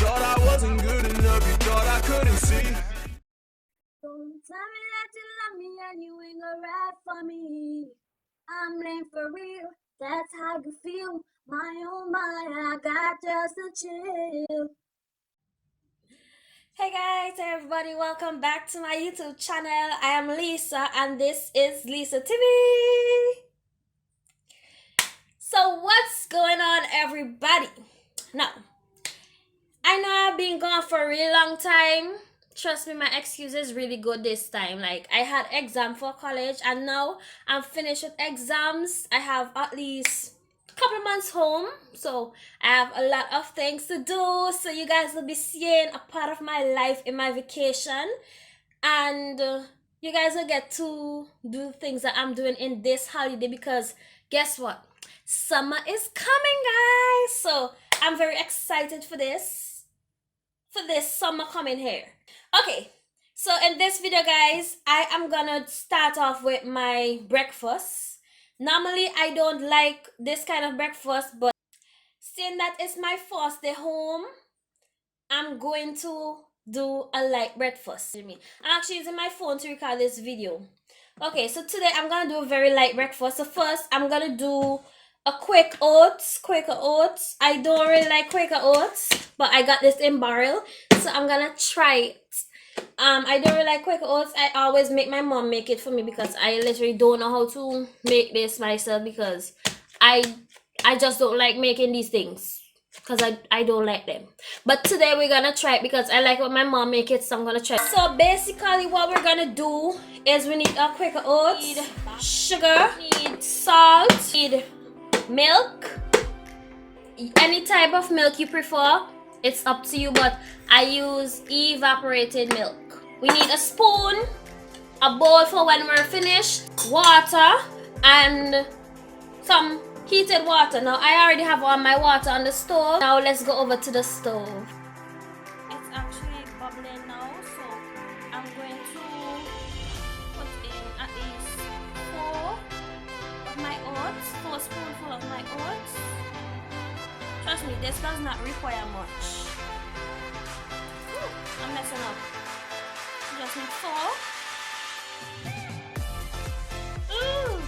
thought I wasn't good enough, you thought I couldn't see. Don't tell me that you love me and you ain't gonna ride for me. I'm lame for real, that's how you feel. My oh my, I got just a chill. Hey guys, hey everybody, welcome back to my YouTube channel. I am Lisa and this is Lisa TV. So what's going on, everybody? Now, I know I've been gone for a really long time. Trust me, my excuse is really good this time. Like, I had exam for college and now I'm finished with exams. I have at least a couple of months home, so I have a lot of things to do. So you guys will be seeing a part of my life in my vacation, and you guys will get to do things that I'm doing in this holiday, because guess what? Summer is coming, guys. So I'm very excited for this summer coming here. Okay, so in this video, guys, I am gonna start off with my breakfast. Normally I don't like this kind of breakfast, but seeing that it's my first day home, I'm going to do a light breakfast. I'm actually using my phone to record this video. Okay, so today I'm gonna do a very light breakfast. So first I'm gonna do a Quaker Oats. I don't really like Quaker Oats, but I got this in barrel, so I'm gonna try it. I don't really like Quaker Oats. I always make my mom make it for me because I literally don't know how to make this myself, because I just don't like making these things, because I don't like them. But today we're gonna try it because I like what my mom make it, so I'm gonna try it. So basically what we're gonna do is we need a Quaker Oats, need sugar, need salt, need milk, any type of milk you prefer, it's up to you, but I use evaporated milk. We need a spoon, a bowl for when we're finished, water, and some heated water. Now I already have all my water on the stove. Now let's go over to the stove. It's actually bubbling now, so I'm going to put in at least 4 of my oats, 4 spoonfuls of my oats. Trust me, this does not require much. Ooh, I'm messing up. Just need 4. Ooh.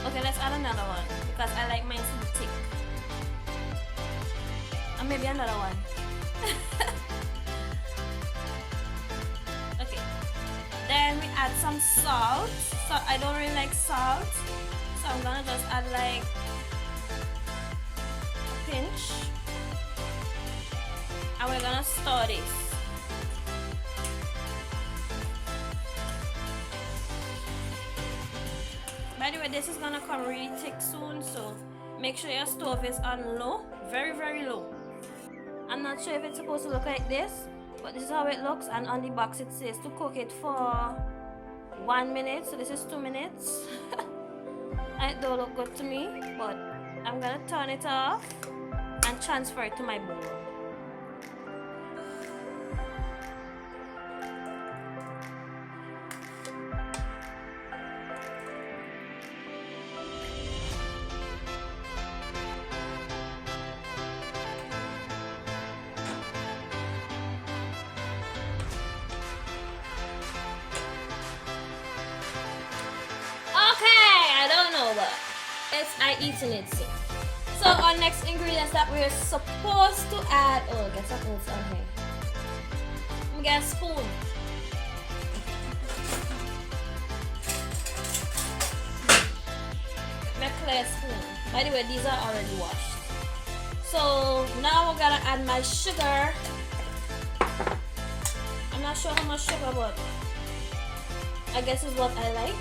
Okay, let's add another one because I like mine to be thick. And maybe another one. Okay. Then we add some salt. So I don't really like salt, so I'm gonna just add like a pinch. And we're gonna stir this. By the way, this is gonna come really thick soon, so make sure your stove is on low, very very low. I'm not sure if it's supposed to look like this, but this is how it looks, and on the box it says to cook it for 1 minute, so this is 2 minutes. It don't look good to me, but I'm gonna turn it off and transfer it to my bowl. I eating it soon. So our next ingredients that we're supposed to add. Oh, get some oats on here. Let me get a spoon. My clear spoon. By the way, these are already washed. So now we're gonna add my sugar. I'm not sure how much sugar, but I guess is what I like.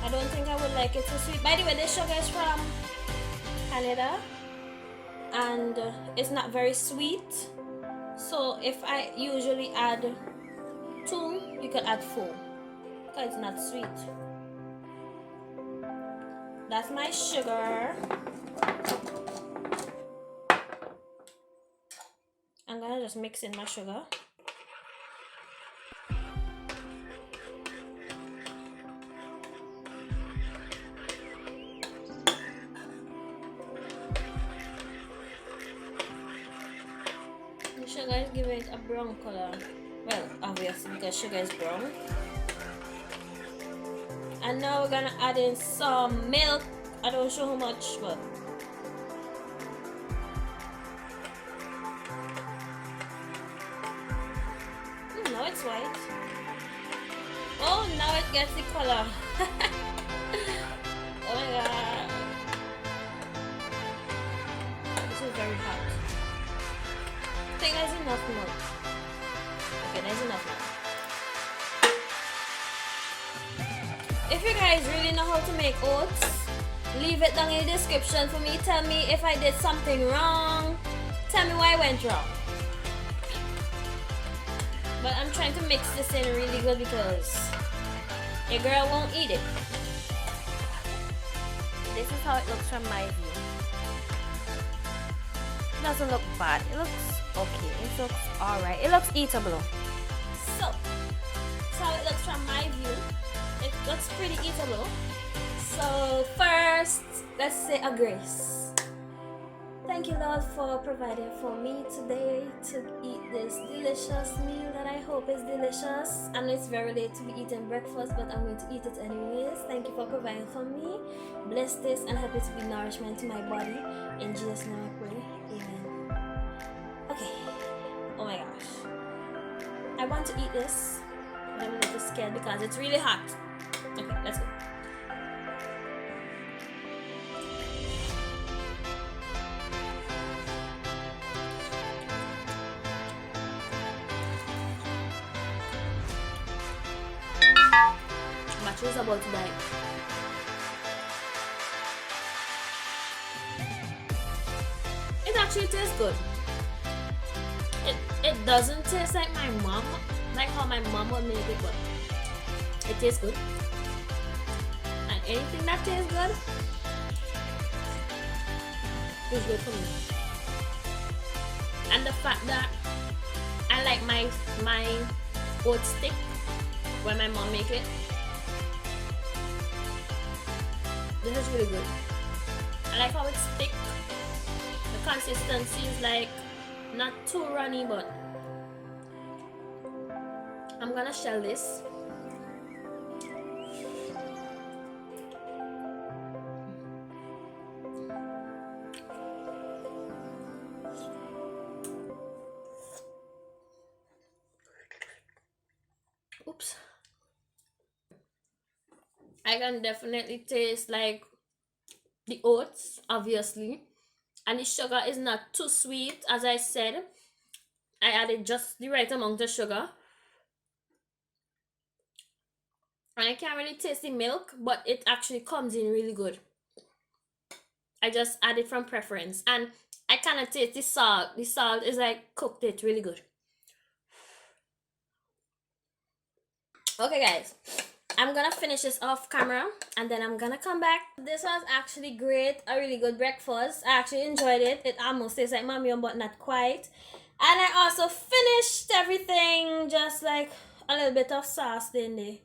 I don't think I would like it too sweet. By the way, this sugar is from Canada and it's not very sweet. So if I usually add 2, you can add 4 because it's not sweet. That's my sugar. I'm gonna just mix in my sugar. sugar is giving it a brown color. Well, obviously because sugar is brown. And now we're gonna add in some milk. I don't show how much, but now it's white. Oh, now it gets the color. Oh my god. This is very hot. I think there's enough milk. Okay, there's enough now. If you guys really know how to make oats, leave it down in the description for me. Tell me if I did something wrong. Tell me why I went wrong. But I'm trying to mix this in really good because your girl won't eat it. This is how it looks from my view. It doesn't look bad. It looks okay. It looks alright. It looks eatable. So, that's how it looks from my view. It looks pretty eatable. So first, let's say a grace. Thank you, Lord, for providing for me today to eat this delicious meal that I hope is delicious. I know it's very late to be eating breakfast, but I'm going to eat it anyways. Thank you for providing for me. Bless this and help it to be nourishment to my body. In Jesus' name I pray. Amen. Okay. Oh my gosh. I want to eat this, but I'm a little scared because it's really hot. Okay, let's go. Battery's about to die. It actually tastes good. It doesn't taste like my mom, like how my mom would make it, but it tastes good. And anything that tastes good is good for me. And the fact that I like my oat stick when my mom make it. This is really good. I like how it's thick. The consistency is like not too runny, but I'm gonna shell this. Oops. I can definitely taste like the oats, obviously, and the sugar is not too sweet. As I said, I added just the right amount of sugar, and I can't really taste the milk, but it actually comes in really good. I just add it from preference, and I kind of taste the salt. The salt is like cooked it really good. Okay, guys. I'm gonna finish this off camera and then I'm gonna come back. This was actually great, a really good breakfast. I actually enjoyed it. It almost tastes like Mami, but not quite. And I also finished everything, just like a little bit of sauce in there,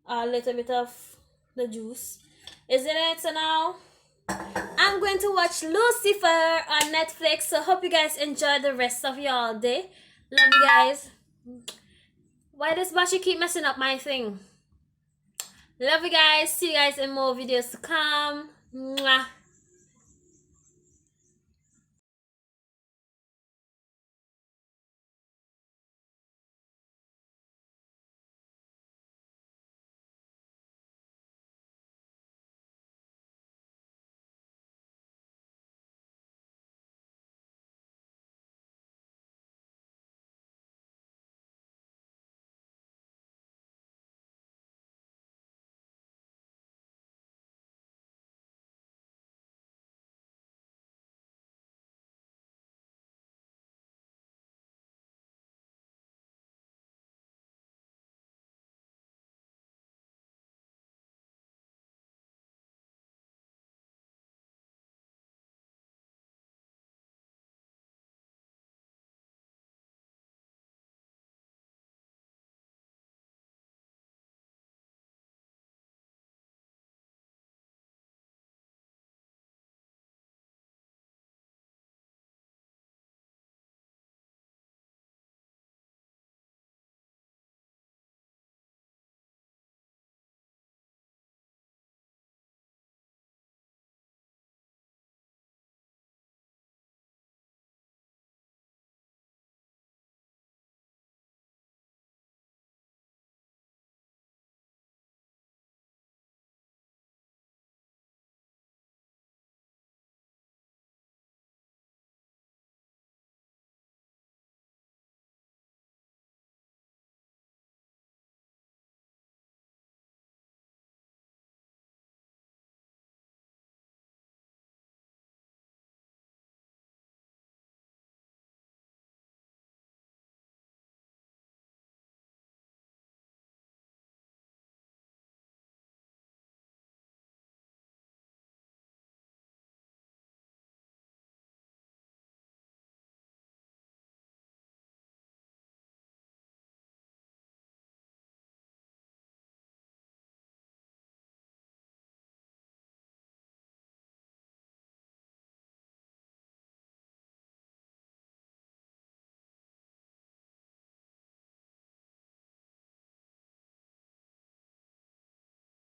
a little bit of the juice, isn't it? So now I'm going to watch Lucifer on Netflix. So hope you guys enjoy the rest of your day. Love you guys. Why does Bashi keep messing up my thing? Love you guys. See you guys in more videos to come. Mwah.